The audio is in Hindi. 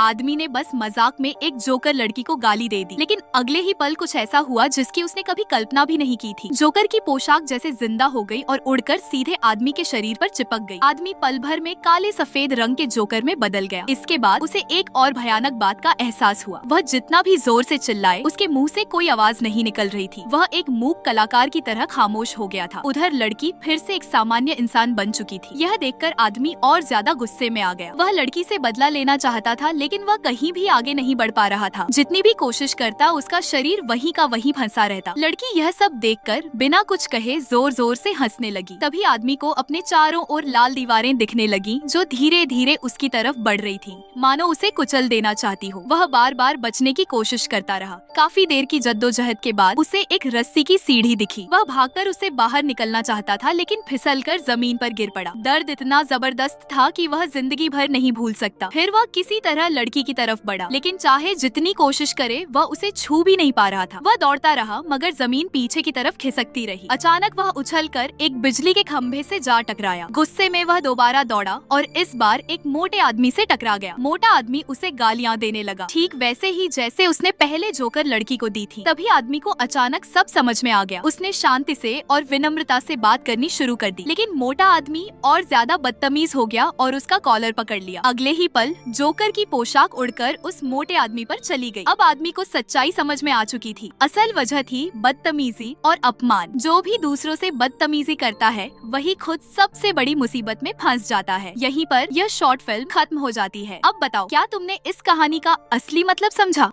आदमी ने बस मजाक में एक जोकर लड़की को गाली दे दी, लेकिन अगले ही पल कुछ ऐसा हुआ जिसकी उसने कभी कल्पना भी नहीं की थी। जोकर की पोशाक जैसे जिंदा हो गई और उड़कर सीधे आदमी के शरीर पर चिपक गई। आदमी पल भर में काले सफेद रंग के जोकर में बदल गया। इसके बाद उसे एक और भयानक बात का एहसास हुआ। वह जितना भी जोर से चिल्लाए, उसके मुंह से कोई आवाज नहीं निकल रही थी। वह एक मूक कलाकार की तरह खामोश हो गया था। उधर लड़की फिर से एक सामान्य इंसान बन चुकी थी। यह देखकर आदमी और ज्यादा गुस्से में आ गया। वह लड़की से बदला लेना चाहता था, लेकिन वह कहीं भी आगे नहीं बढ़ पा रहा था। जितनी भी कोशिश करता, उसका शरीर वहीं का वहीं फंसा रहता। लड़की यह सब देखकर बिना कुछ कहे जोर जोर से हंसने लगी। तभी आदमी को अपने चारों ओर लाल दीवारें दिखने लगी, जो धीरे धीरे उसकी तरफ बढ़ रही थी, मानो उसे कुचल देना चाहती हो। वह बार बार बचने की कोशिश करता रहा। काफी देर की जद्दोजहद के बाद उसे एक रस्सी की सीढ़ी दिखी। वह भागकर उससे बाहर निकलना चाहता था, लेकिन फिसलकर जमीन पर गिर पड़ा। दर्द इतना जबरदस्त था कि वह जिंदगी भर नहीं भूल सकता। फिर वह किसी तरह लड़की की तरफ बढ़ा, लेकिन चाहे जितनी कोशिश करे, वह उसे छू भी नहीं पा रहा था। वह दौड़ता रहा, मगर जमीन पीछे की तरफ खिसकती रही। अचानक वह उछलकर एक बिजली के खंभे से जा टकराया। गुस्से में वह दोबारा दौड़ा और इस बार एक मोटे आदमी से टकरा गया। मोटा आदमी उसे गालियां देने लगा, ठीक वैसे ही जैसे उसने पहले जोकर लड़की को दी थी। तभी आदमी को अचानक सब समझ में आ गया। उसने शांति से और विनम्रता से बात करनी शुरू कर दी, लेकिन मोटा आदमी और ज्यादा बदतमीज हो गया और उसका कॉलर पकड़ लिया। अगले ही पल जोकर की पोशाक उड़कर उस मोटे आदमी पर चली गई। अब आदमी को सच्चाई समझ में आ चुकी थी। असल वजह थी बदतमीजी और अपमान। जो भी दूसरों से बदतमीजी करता है, वही खुद सबसे बड़ी मुसीबत में फंस जाता है। यहीं पर यह शॉर्ट फिल्म खत्म हो जाती है। अब बताओ, क्या तुमने इस कहानी का असली मतलब समझा?